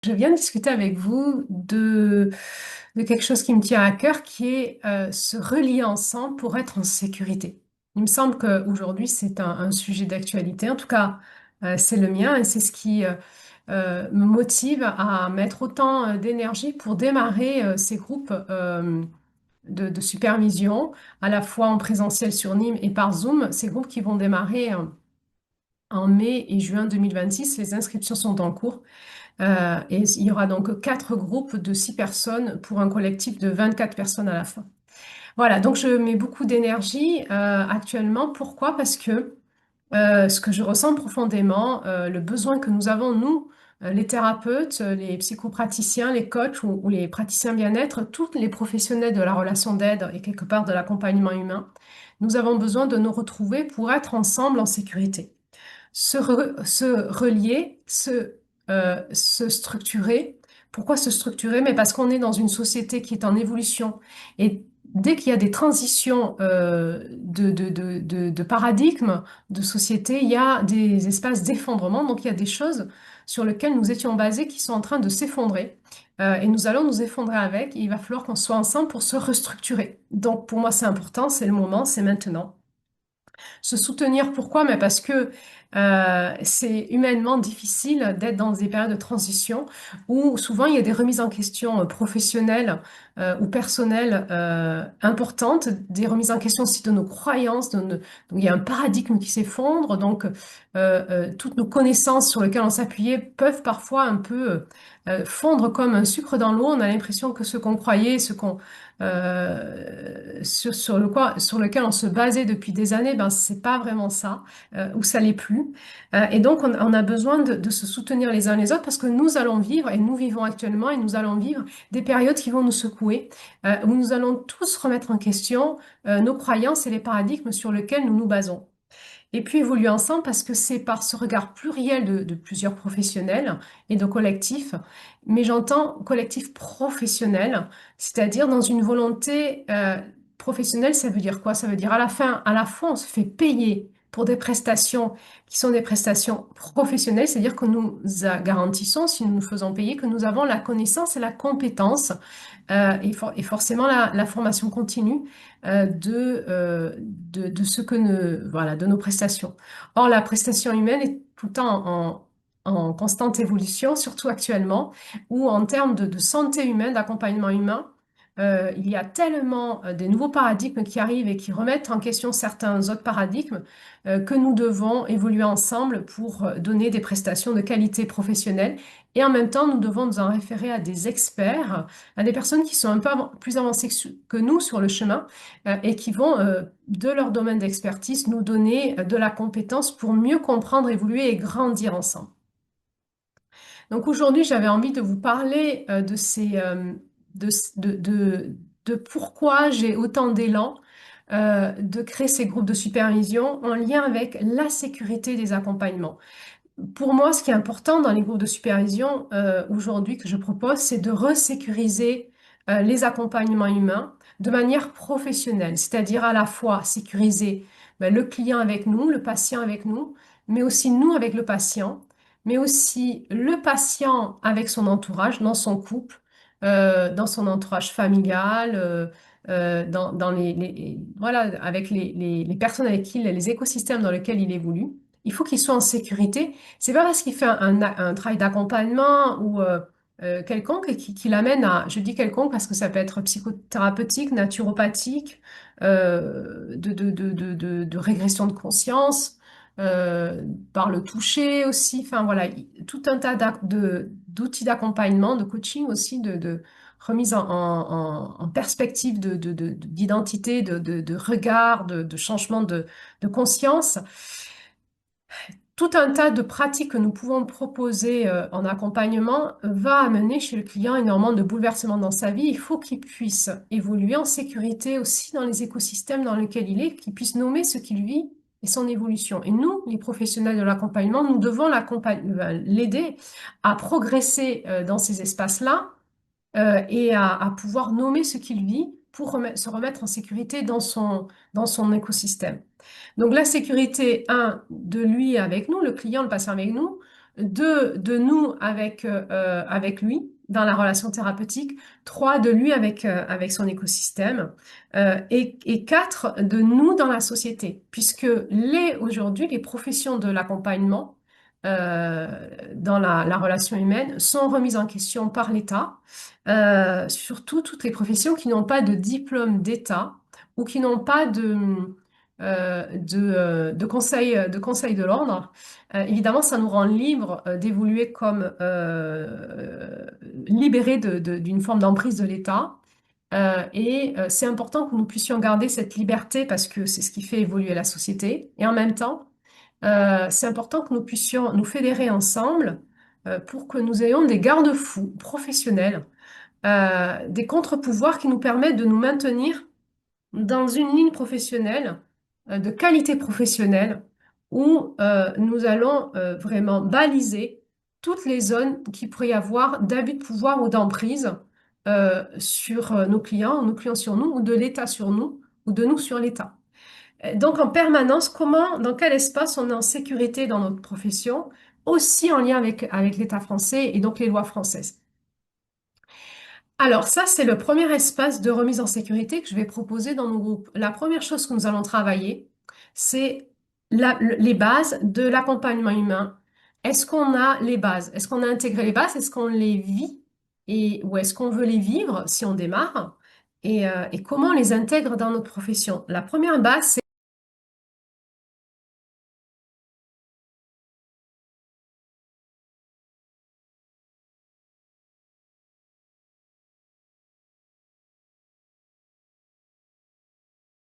Je viens de discuter avec vous de quelque chose qui me tient à cœur, qui est se relier ensemble pour être en sécurité. Il me semble qu'aujourd'hui, c'est un sujet d'actualité. En tout cas, c'est le mien et c'est ce qui me motive à mettre autant d'énergie pour démarrer ces groupes de supervision, à la fois en présentiel sur Nîmes et par Zoom. Ces groupes qui vont démarrer en mai et juin 2026. Les inscriptions sont en cours. Et il y aura donc quatre groupes de 6 personnes pour un collectif de 24 personnes à la fin. Voilà, donc je mets beaucoup d'énergie actuellement. Pourquoi? Parce que ce que je ressens profondément, le besoin que nous avons, nous, les thérapeutes, les psychopraticiens, les coachs ou les praticiens bien-être, tous les professionnels de la relation d'aide et quelque part de l'accompagnement humain, nous avons besoin de nous retrouver pour être ensemble en sécurité se relier, se structurer. Pourquoi se structurer? Mais parce qu'on est dans une société qui est en évolution. Et dès qu'il y a des transitions de paradigme, de société, il y a des espaces d'effondrement. Donc il y a des choses sur lesquelles nous étions basés qui sont en train de s'effondrer. Et nous allons nous effondrer avec. Et il va falloir qu'on soit ensemble pour se restructurer. Donc pour moi, c'est important, c'est le moment, c'est maintenant. Se soutenir, pourquoi? Mais parce que c'est humainement difficile d'être dans des périodes de transition où souvent il y a des remises en question professionnelles ou personnelles importantes, des remises en question aussi de nos croyances, donc il y a un paradigme qui s'effondre, donc toutes nos connaissances sur lesquelles on s'appuyait peuvent parfois un peu fondre comme un sucre dans l'eau. On a l'impression que ce qu'on croyait, ce qu'on sur lequel on se basait depuis des années, ben c'est pas vraiment ça, ou ça l'est plus. Et donc on a besoin de se soutenir les uns les autres parce que nous allons vivre, et nous vivons actuellement, et nous allons vivre des périodes qui vont nous secouer, où nous allons tous remettre en question nos croyances et les paradigmes sur lesquels nous nous basons. Et puis évoluer ensemble parce que c'est par ce regard pluriel de plusieurs professionnels et de collectifs, mais j'entends collectif professionnel, c'est-à-dire dans une volonté professionnelle, ça veut dire quoi? Ça veut dire à la fin, à la fois, on se fait payer pour des prestations qui sont des prestations professionnelles, c'est-à-dire que nous garantissons, si nous nous faisons payer, que nous avons la connaissance et la compétence et forcément la formation continue de ce que voilà, de nos prestations. Or, la prestation humaine est tout le temps en constante évolution, surtout actuellement, où en termes de santé humaine, d'accompagnement humain, il y a tellement des nouveaux paradigmes qui arrivent et qui remettent en question certains autres paradigmes que nous devons évoluer ensemble pour donner des prestations de qualité professionnelle. Et en même temps, nous devons nous en référer à des experts, à des personnes qui sont un peu plus avancées que nous sur le chemin et qui vont, de leur domaine d'expertise, nous donner de la compétence pour mieux comprendre, évoluer et grandir ensemble. Donc aujourd'hui, j'avais envie de vous parler de, de, de, de pourquoi j'ai autant d'élan de créer ces groupes de supervision en lien avec la sécurité des accompagnements. Pour moi, ce qui est important dans les groupes de supervision aujourd'hui que je propose, c'est de resécuriser les accompagnements humains de manière professionnelle, c'est-à-dire à la fois sécuriser le client avec nous, le patient avec nous, mais aussi nous avec le patient, mais aussi le patient avec son entourage, dans son couple, dans son entourage familial, dans voilà, avec les personnes avec qui, les écosystèmes dans lesquels il évolue. Il faut qu'il soit en sécurité. C'est pas parce qu'il fait un travail d'accompagnement ou quelconque qui l'amène à, je dis quelconque parce que ça peut être psychothérapeutique, naturopathique, de régression de conscience, par le toucher aussi. Enfin voilà, tout un tas d'outils d'accompagnement, de coaching aussi, de remise en perspective d'identité, de regard, de changement de conscience, tout un tas de pratiques que nous pouvons proposer en accompagnement va amener chez le client énormément de bouleversements dans sa vie. Il faut qu'il puisse évoluer en sécurité aussi dans les écosystèmes dans lesquels il est, qu'il puisse nommer ce qu'il vit et son évolution. Et nous, les professionnels de l'accompagnement, nous devons l'aider à progresser dans ces espaces-là et à pouvoir nommer ce qu'il vit pour se remettre en sécurité dans son écosystème. Donc la sécurité, un, de lui avec nous, le client, le patient avec nous, Deux, de nous avec lui dans la relation thérapeutique. Trois, de lui avec son écosystème. Et quatre, de nous dans la société. Puisque aujourd'hui, les professions de l'accompagnement dans la relation humaine sont remises en question par l'État. Surtout toutes les professions qui n'ont pas de diplôme d'État ou qui n'ont pas de conseil de l'ordre. Évidemment, ça nous rend libres d'évoluer comme libérés d'une forme d'emprise de l'État. C'est important que nous puissions garder cette liberté parce que c'est ce qui fait évoluer la société. Et en même temps, c'est important que nous puissions nous fédérer ensemble pour que nous ayons des garde-fous professionnels, des contre-pouvoirs qui nous permettent de nous maintenir dans une ligne professionnelle, de qualité professionnelle, où nous allons vraiment baliser toutes les zones qui pourraient y avoir d'abus de pouvoir ou d'emprise sur nos clients sur nous, ou de l'État sur nous, ou de nous sur l'État. Donc en permanence, dans quel espace on est en sécurité dans notre profession, aussi en lien avec l'État français et donc les lois françaises. Alors ça, c'est le premier espace de remise en sécurité que je vais proposer dans nos groupes. La première chose que nous allons travailler, c'est les bases de l'accompagnement humain. Est-ce qu'on a les bases? Est-ce qu'on a intégré les bases? Est-ce qu'on les vit? Ou est-ce qu'on veut les vivre si on démarre? Et comment on les intègre dans notre profession? La première base,